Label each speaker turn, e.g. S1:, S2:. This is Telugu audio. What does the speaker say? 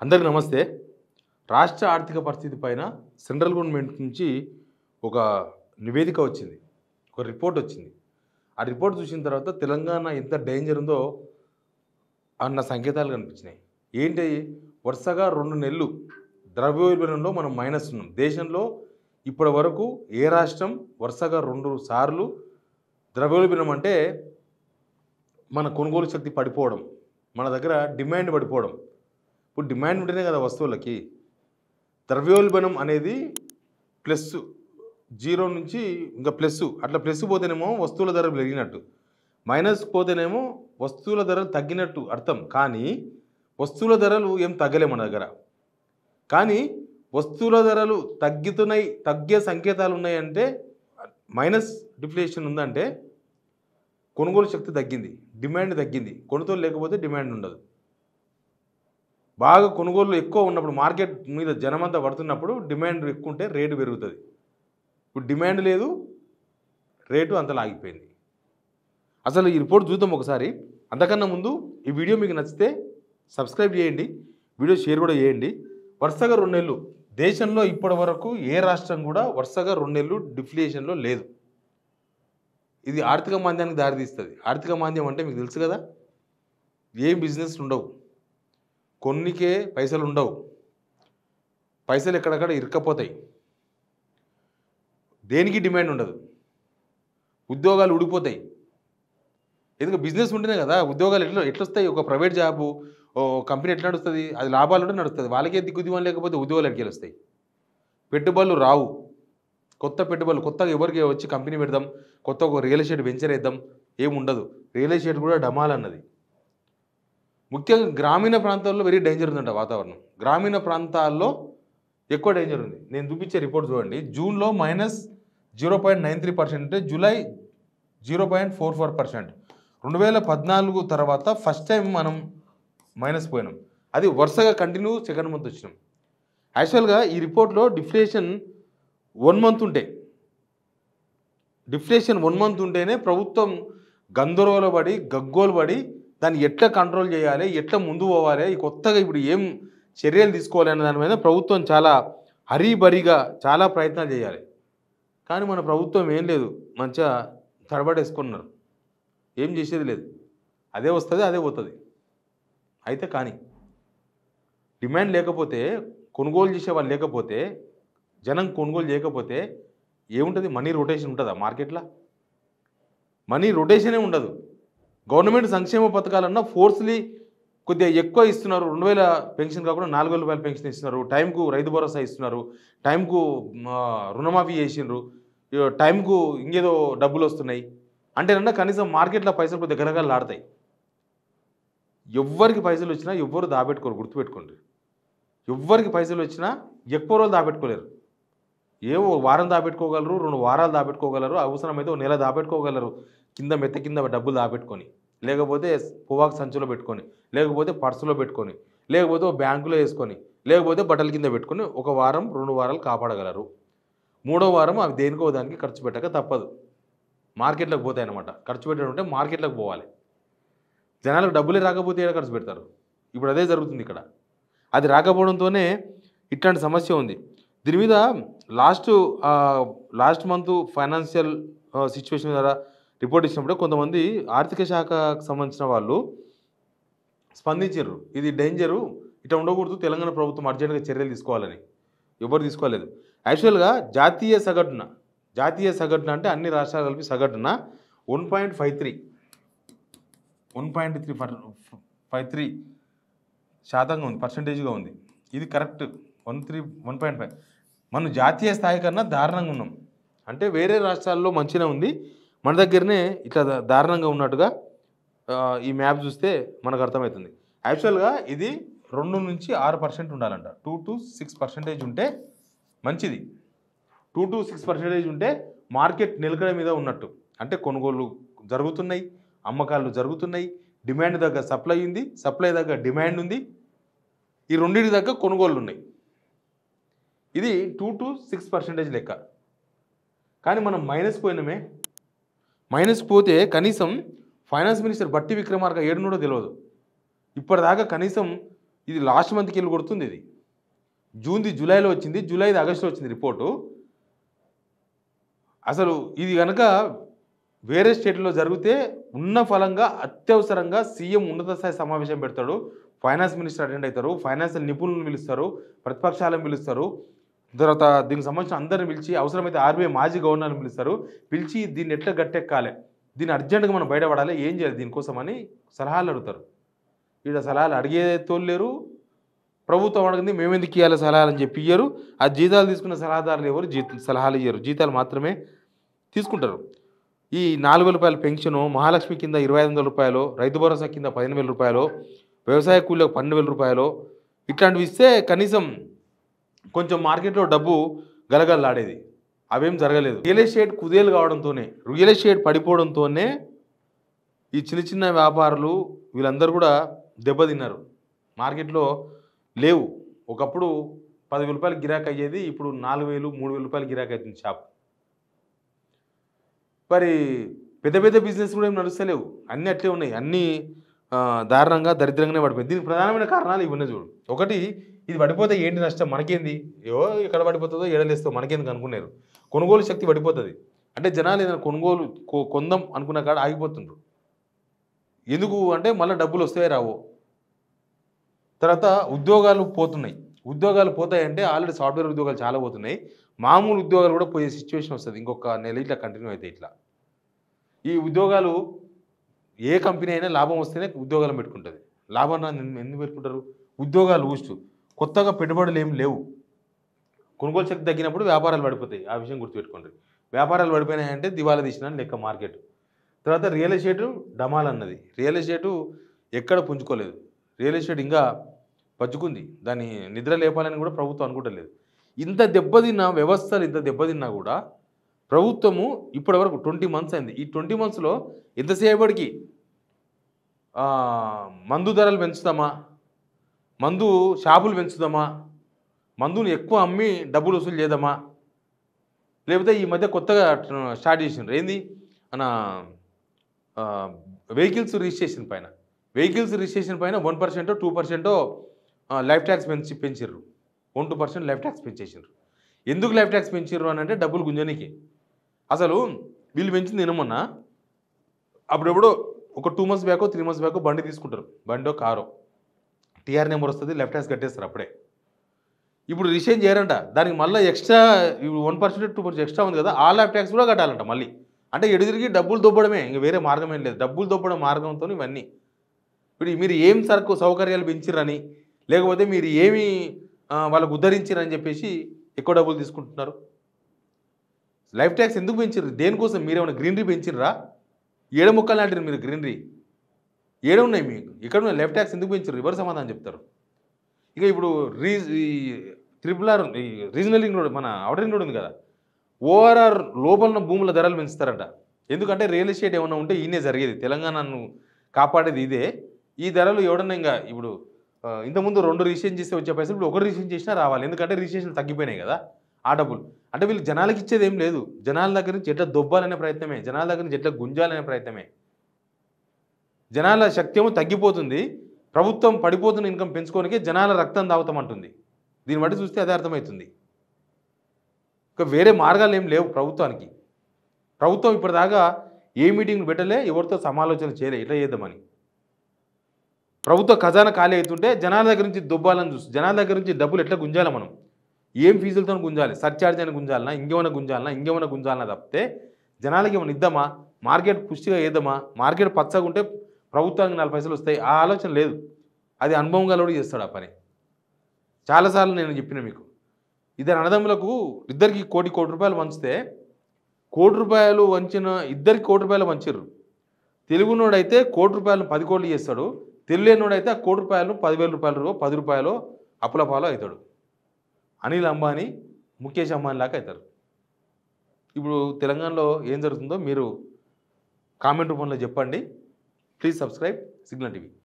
S1: అందరికీ నమస్తే. రాష్ట్ర ఆర్థిక పరిస్థితి పైన సెంట్రల్ గవర్నమెంట్ నుంచి ఒక నివేదిక వచ్చింది. ఒక రిపోర్ట్ వచ్చింది. ఆ రిపోర్ట్ చూసిన తర్వాత తెలంగాణ ఎంత డేంజర్ ఉందో అన్న సంకేతాలు కనిపించినాయి. ఏంటి వరుసగా 2 నెలలు ద్రవ్యోల్బణంలో మనం మైనస్ ఉన్నాం. దేశంలో ఇప్పటి వరకు ఏ రాష్ట్రం వరుసగా 2 సార్లు ద్రవ్యోల్బణం అంటే మన కొనుగోలు శక్తి పడిపోవడం, మన దగ్గర డిమాండ్ పడిపోవడం. ఇప్పుడు డిమాండ్ ఉంటేనే కదా వస్తువులకి. ద్రవ్యోల్బణం అనేది ప్లస్ 0 నుంచి ఇంకా ప్లస్, అట్లా ప్లస్ పోతేనేమో వస్తువుల ధరలు పెరిగినట్టు, మైనస్ పోతేనేమో వస్తువుల ధరలు తగ్గినట్టు అర్థం. కానీ వస్తువుల ధరలు ఏం తగ్గలే మన దగ్గర. కానీ వస్తువుల ధరలు తగ్గే సంకేతాలు ఉన్నాయంటే, మైనస్ డిఫ్లేషన్ ఉందంటే కొనుగోలు శక్తి తగ్గింది, డిమాండ్ తగ్గింది. కొనుగోలు లేకపోతే డిమాండ్ ఉండదు. బాగా కొనుగోలు ఎక్కువ ఉన్నప్పుడు, మార్కెట్ మీద జనమంతా పడుతున్నప్పుడు డిమాండ్ ఎక్కువ ఉంటే రేటు పెరుగుతుంది. ఇప్పుడు డిమాండ్ లేదు, రేటు అంతలా ఆగిపోయింది. అసలు ఈ రిపోర్ట్ చూద్దాం ఒకసారి. అంతకన్నా ముందు ఈ వీడియో మీకు నచ్చితే సబ్స్క్రైబ్ చేయండి, వీడియో షేర్ కూడా చేయండి. వరుసగా 2 నెలలు దేశంలో ఇప్పటి వరకు ఏ రాష్ట్రం కూడా వరుసగా 2 నెలలు డిఫ్లేషన్లో లేదు. ఇది ఆర్థిక మాంద్యానికి దారితీస్తుంది. ఆర్థిక మాంద్యం అంటే మీకు తెలుసు కదా, ఏ బిజినెస్ ఉండవు, కొన్నికే పైసలు ఉండవు, పైసలు ఎక్కడక్కడ ఇరుక్కపోతాయి, దేనికి డిమాండ్ ఉండదు, ఉద్యోగాలు ఊడిపోతాయి. ఎందుకంటే బిజినెస్ ఉంటేనే కదా ఉద్యోగాలు ఎట్లొస్తాయి. ఒక ప్రైవేట్ జాబు, ఓ కంపెనీ ఎట్లా నడుస్తుంది, అది లాభాలు ఉంటే నడుస్తుంది. వాళ్ళకే దిగుదీవం లేకపోతే ఉద్యోగాలు ఎక్కడికి వస్తాయి. పెట్టుబడులు రావు, కొత్త పెట్టుబడులు కొత్తగా ఎవరికి వచ్చి కంపెనీ పెడదాం, కొత్త ఒక రియల్ ఎస్టేట్ వెంచర్ వేద్దాం, ఏముండదు. రియల్ ఎస్టేట్ కూడా డమాల్ అన్నది. ముఖ్యంగా గ్రామీణ ప్రాంతాల్లో వెరీ డేంజర్ ఉందంట వాతావరణం. గ్రామీణ ప్రాంతాల్లో ఎక్కువ డేంజర్ ఉంది. నేను చూపించే రిపోర్ట్ చూడండి. జూన్లో మైనస్ 0.93% అంటే జూలై 0.44%. 2014 తర్వాత ఫస్ట్ టైం మనం మైనస్ పోయినాం. అది వరుసగా కంటిన్యూ సెకండ్ మంత్ వచ్చినాం. యాక్చువల్గా ఈ రిపోర్ట్లో డిఫ్లేషన్ 1 మంత్ ఉంటే, డిఫ్లేషన్ 1 మంత్ ఉంటేనే ప్రభుత్వం గందరగోళ పడి గగ్గోలు పడి దాన్ని ఎట్లా కంట్రోల్ చేయాలి, ఎట్లా ముందు పోవాలి, ఈ కొత్తగా ఇప్పుడు ఏం చర్యలు తీసుకోవాలి అనే దాని మీద ప్రభుత్వం చాలా హరీబరీగా చాలా ప్రయత్నాలు చేయాలి. కానీ మన ప్రభుత్వం ఏం లేదు, మంచిగా తడబడేసుకున్నారు, ఏం చేసేది లేదు. అదే వస్తుంది, అదే పోతుంది. అయితే కానీ డిమాండ్ లేకపోతే, కొనుగోలు చేసే వాళ్ళు లేకపోతే, జనం కొనుగోలు చేయకపోతే ఏముంటుంది? మనీ రొటేషన్ ఉంటుందా మార్కెట్లో? మనీ రొటేషనే ఉండదు. గవర్నమెంట్ సంక్షేమ పథకాలన్నా ఫోర్స్లీ కొద్దిగా ఎక్కువ ఇస్తున్నారు. 2000 పెన్షన్ కాకుండా 4000 రూపాయల పెన్షన్ ఇస్తున్నారు. టైంకు రైతు భరోసా ఇస్తున్నారు, టైంకు రుణమాఫీ చేసిండ్రు, టైంకు ఇంకేదో డబ్బులు వస్తున్నాయి అంటేనన్నా కనీసం మార్కెట్లో పైసలు కొద్దిగా గలగలలాడతాయి. ఎవ్వరికి పైసలు వచ్చినా ఎవ్వరు దాబెట్టుకోరు, గుర్తుపెట్టుకోండి. ఎవ్వరికి పైసలు వచ్చినా ఎక్కువ రోజులు దాబెట్టుకోలేరు. ఏవో వారం దాబెట్టుకోగలరు, 2 వారాలు దాబెట్టుకోగలరు, అవసరమైతే 1 నెల దాబెట్టుకోగలరు. మెత్త కింద డబ్బులు దాబెట్టుకొని, లేకపోతే పొగాకు సంచిలో పెట్టుకొని, లేకపోతే పర్సులో పెట్టుకొని, లేకపోతే బ్యాంకులో వేసుకొని, లేకపోతే బట్టల కింద పెట్టుకొని 1 వారం 2 వారాలు కాపాడగలరు. 3వ వారం అవి దేనికో దానికి ఖర్చు పెట్టక తప్పదు. మార్కెట్లోకి పోతాయి అన్నమాట. ఖర్చు పెట్టడం అంటే మార్కెట్లోకి పోవాలి. జనాలకు డబ్బులే రాకపోతే ఏడా ఖర్చు పెడతారు? ఇప్పుడు అదే జరుగుతుంది ఇక్కడ. అది రాకపోవడంతోనే ఇట్లాంటి సమస్య ఉంది. దీని మీద లాస్ట్ మంత్ ఫైనాన్షియల్ సిచ్యువేషన్ ద్వారా రిపోర్ట్ ఇచ్చినప్పుడు కొంతమంది ఆర్థిక శాఖకు సంబంధించిన వాళ్ళు స్పందించారు. ఇది డేంజరు, ఇట్లా ఉండకూడదు, తెలంగాణ ప్రభుత్వం అర్జెంట్గా చర్యలు తీసుకోవాలని. ఎవరు తీసుకోలేదు. యాక్చువల్గా జాతీయ సగటున అంటే అన్ని రాష్ట్రాలు కలిపి సగటున 1.53% ఉంది, పర్సంటేజ్గా ఉంది. ఇది కరెక్ట్. 1.5 మనం జాతీయ స్థాయి కన్నా దారుణంగా ఉన్నాం. అంటే వేరే రాష్ట్రాల్లో మంచిగా ఉంది, మన దగ్గరనే ఇట్లా దారుణంగా ఉన్నట్టుగా ఈ మ్యాప్ చూస్తే మనకు అర్థమవుతుంది. యాక్చువల్గా ఇది 2 నుంచి 6% ఉండాలంట. 2 to 6% ఉంటే మంచిది. 2 to 6% ఉంటే మార్కెట్ నిలకడ మీద ఉన్నట్టు. అంటే కొనుగోలు జరుగుతున్నాయి, అమ్మకాలు జరుగుతున్నాయి, డిమాండ్ దగ్గర సప్లై ఉంది, సప్లై దగ్గర డిమాండ్ ఉంది, ఈ రెండింటి దగ్గర కొనుగోళ్ళు ఉన్నాయి. ఇది 2 to 6% లెక్క. కానీ మనం మైనస్ పోయినామే. మైనస్ పోతే కనీసం ఫైనాన్స్ మినిస్టర్ బట్టి విక్రమార్క ఏడునూడో తెలియదు. ఇప్పటిదాకా కనీసం ఇది లాస్ట్ మంత్కి వెళ్ళి కొడుతుంది. ఇది జూన్ది జూలైలో వచ్చింది, జూలైది ఆగస్టులో వచ్చింది రిపోర్టు. అసలు ఇది కనుక వేరే స్టేట్లో జరిగితే ఉన్న ఫలంగా అత్యవసరంగా సీఎం ఉన్నత స్థాయి సమావేశం పెడతాడు, ఫైనాన్స్ మినిస్టర్ అటెండ్ అవుతారు, ఫైనాన్షియల్ నిపుణులను పిలుస్తారు, ప్రతిపక్షాలను పిలుస్తారు, తర్వాత దీనికి సంబంధించిన అందరిని పిలిచి అవసరమైతే ఆర్బీఐ మాజీ గవర్నర్ని పిలుస్తారు, పిలిచి దీన్ని ఎట్లా గట్టెక్కాలి, దీన్ని అర్జెంటుగా మనం బయటపడాలి, ఏం చేయాలి దీనికోసం అని సలహాలు అడుగుతారు. వీళ్ళ సలహాలు అడిగే తోలు లేరు, ప్రభుత్వం అడిగింది మేమెందుకు ఇవ్వాలి సలహాలు అని చెప్పి ఇయ్యరు. ఆ జీతాలు తీసుకున్న సలహాదారులు ఎవరు సలహాలు ఇయ్యరు, జీతాలు మాత్రమే తీసుకుంటారు. ఈ 4,000 రూపాయల పెన్షను, మహాలక్ష్మి కింద 2,500 రూపాయలు, రైతు భరోసా కింద 15,000 రూపాయలు, వ్యవసాయ కూలీలకు 12,000 రూపాయలు, ఇట్లాంటివి ఇస్తే కనీసం కొంచెం మార్కెట్లో డబ్బు గలగలలాడేది. అవేం జరగలేదు. రియల్ ఎస్టేట్ కుదేలు కావడంతోనే, రియల్ ఎస్టేట్ పడిపోవడంతోనే ఈ చిన్న చిన్న వ్యాపారులు వీళ్ళందరూ కూడా దెబ్బతిన్నారు. మార్కెట్లో లేవు. ఒకప్పుడు 10,000 రూపాయలు గిరాకీ అయ్యేది, ఇప్పుడు 4,000, 3,000 రూపాయలు గిరాకీ అవుతుంది షాప్. మరి పెద్ద పెద్ద బిజినెస్ కూడా ఏం నడుస్తలేవు, అన్నీ అట్లే ఉన్నాయి, అన్నీ దారుణంగా దరిద్రంగానే పడిపోయింది. దీనికి ప్రధానమైన కారణాలు ఇవన్నీ చూడు. ఒకటి, ఇది పడిపోతే ఏంటి నష్టం మనకేంది, ఎక్కడ పడిపోతుందో ఎడలేస్తావు మనకేందుకు అనుకున్నారు. కొనుగోలు శక్తి పడిపోతుంది అంటే జనాలు ఏదైనా కొనుగోలు కొందాం అనుకున్న కాడ ఆగిపోతుండ్రు. ఎందుకు అంటే మళ్ళీ డబ్బులు వస్తాయో రావో. తర్వాత ఉద్యోగాలు పోతున్నాయి. ఉద్యోగాలు పోతాయంటే ఆల్రెడీ సాఫ్ట్వేర్ ఉద్యోగాలు చాలా పోతున్నాయి, మామూలు ఉద్యోగాలు కూడా పోయే సిచ్యువేషన్ వస్తుంది ఇంకొక నెల ఇట్లా కంటిన్యూ అయితే. ఇట్లా ఈ ఉద్యోగాలు ఏ కంపెనీ అయినా లాభం వస్తేనే ఉద్యోగాలు పెట్టుకుంటుంది. లాభం ఎందుకు పెట్టుకుంటారు? ఉద్యోగాలు ఊస్ట్, కొత్తగా పెట్టుబడులు ఏమి లేవు. కొనుగోలు శక్తి తగ్గినప్పుడు వ్యాపారాలు పడిపోతాయి. ఆ విషయం గుర్తుపెట్టుకోండి. వ్యాపారాలు పడిపోయినాయంటే దివాలా తీసిన లెక్క మార్కెట్. తర్వాత రియల్ ఎస్టేటు డమాల్ అన్నది. రియల్ ఎస్టేటు ఎక్కడ పుంజుకోలేదు. రియల్ ఎస్టేట్ ఇంకా పచ్చుకుంది. దాన్ని నిద్ర లేపాలని కూడా ప్రభుత్వం అనుకుంటలేదు. ఇంత దెబ్బతిన్న వ్యవస్థలు ఇంత దెబ్బతిన్నా కూడా ప్రభుత్వము ఇప్పటివరకు 20 మంత్స్ అయింది. ఈ 20 మంత్స్లో ఎంతసేపటికి మందు ధరలు పెంచుతామా, మందు షాపులు పెంచుదామా, మందుని ఎక్కువ అమ్మి డబ్బులు వసూలు చేద్దామా, లేకపోతే ఈ మధ్య కొత్తగా స్టార్ట్ చేసినారు ఏంది మన వెహికల్స్ రిజిస్ట్రేషన్ పైన 1%, 2% లైఫ్ ట్యాక్స్ పెంచారు. 1-2% లైఫ్ ట్యాక్స్ పెంచేసారు. ఎందుకు లైఫ్ ట్యాక్స్ పెంచారు అని అంటే డబ్బులు గుంజనికి. అసలు వీళ్ళు పెంచింది ఏమన్నా అప్పుడెప్పుడో ఒక 2 months బ్యాకో 3 months బ్యాకో బండి తీసుకుంటారు, బండో కారో, టీఆర్ నెంబర్ వస్తుంది, లైఫ్ ట్యాక్స్ కట్టేస్తారు అప్పుడే. ఇప్పుడు రిజిస్ట్రేషన్ చేయరంట, దానికి మళ్ళీ ఎక్స్ట్రా 1%, 2% ఎక్స్ట్రా ఉంది కదా, ఆ లైఫ్ ట్యాక్స్ కూడా కట్టాలంట మళ్ళీ. అంటే ఎడుదిరిగి డబ్బులు దొబ్బడమే, ఇంక వేరే మార్గం ఏం లేదు. డబ్బులు దొబ్బడం మార్గంతో ఇవన్నీ. ఇప్పుడు మీరు ఏం సౌకర్యాలు పెంచిరని, లేకపోతే మీరు ఏమి వాళ్ళకు ఉద్ధరించారని చెప్పేసి ఎక్కువ డబ్బులు తీసుకుంటున్నారు. లైఫ్ ట్యాక్స్ ఎందుకు పెంచారు? దేనికోసం? మీరేమైనా గ్రీనరీ పెంచిర్రా? ఏడ మొక్కలు నాటిరు మీరు? గ్రీనరీ ఏడ ఉన్నాయి మీకు? ఇక్కడ ఉన్నాయి. లైఫ్ ట్యాక్స్ ఎందుకు పెంచారు? ఎవరు సమాధానం చెప్తారు? ఇక ఇప్పుడు RRR రీజనల్ రింగ్ రోడ్, మన అవుటర్ రింగ్ రోడ్ ఉంది కదా, ORR లోపల ఉన్న భూముల ధరలు పెంచుతారట. ఎందుకంటే రియల్ ఎస్టేట్ ఏమన్నా ఉంటే ఈయనే జరిగేది, తెలంగాణను కాపాడేది ఇదే. ఈ ధరలు ఎవడన్నా ఇంకా ఇప్పుడు ఇంతకుముందు 2 రిజిస్ట్రేషన్ చేస్తే వచ్చే పైసలు ఇప్పుడు 1 రిజిస్ట్రేషన్ చేసినా రావాలి. ఎందుకంటే రిజిస్ట్రేషన్ తగ్గిపోయినాయి కదా ఆ డబ్బులు. అంటే వీళ్ళు జనాలకి ఇచ్చేది ఏం లేదు. జనాల దగ్గర నుంచి ఎట్లా దొబ్బాలనే ప్రయత్నమే, జనాల దగ్గర నుంచి ఎట్లా గుంజాలనే ప్రయత్నమే. జనాల శక్తి ఏమో తగ్గిపోతుంది, ప్రభుత్వం పడిపోతున్న ఇన్కమ్ పెంచుకోనికే జనాల రక్తం తాగుతామంటుంది. దీన్ని బట్టి చూస్తే అదే అర్థమవుతుంది. ఇంకా వేరే మార్గాలు ఏం లేవు ప్రభుత్వానికి. ప్రభుత్వం ఇప్పటిదాకా ఏ మీటింగ్లు పెట్టలే, ఎవరితో సమాలోచన చేయలే ఇట్లా చేద్దామని. ప్రభుత్వ ఖజానా ఖాళీ అవుతుంటే జనాల దగ్గర నుంచి దుబ్బాలని చూసి, జనాల దగ్గర నుంచి డబ్బులు ఎట్లా గుంజాలి, మనం ఏం ఫీజులతో గుంజాలి, సర్చార్జ్ అని గుంజాలన్నా, ఇంకేమైనా గుంజాలన్నా తప్పితే జనాలకి ఏమైనా ఇద్దామా, మార్కెట్ పుష్టిగా వేద్దామా, మార్కెట్ పచ్చగా ఉంటే ప్రభుత్వానికి 4 పైసలు వస్తాయి, ఆ ఆలోచన లేదు. అది అనుభవం గలవాడు చేస్తాడు ఆ పని. చాలాసార్లు నేను చెప్పిన మీకు, ఇద్దరు అన్నదమ్ములకు ఇద్దరికి కోటి రూపాయలు వంచితే, ₹1 వంచిన ఇద్దరికి ₹1 వంచిర్రు. తెలుగునోడైతే ₹1 10 కోట్లు చేస్తాడు, తెలియనోడైతే ఆ ₹1 10,000 రూపాయలు, ₹10 అప్పుల పాలు అవుతాడు. అనిల్ అంబానీ, ముఖేష్ అంబానీ లాగా అవుతారు. ఇప్పుడు తెలంగాణలో ఏం జరుగుతుందో మీరు కామెంట్ రూపంలో చెప్పండి. Please subscribe signal TV.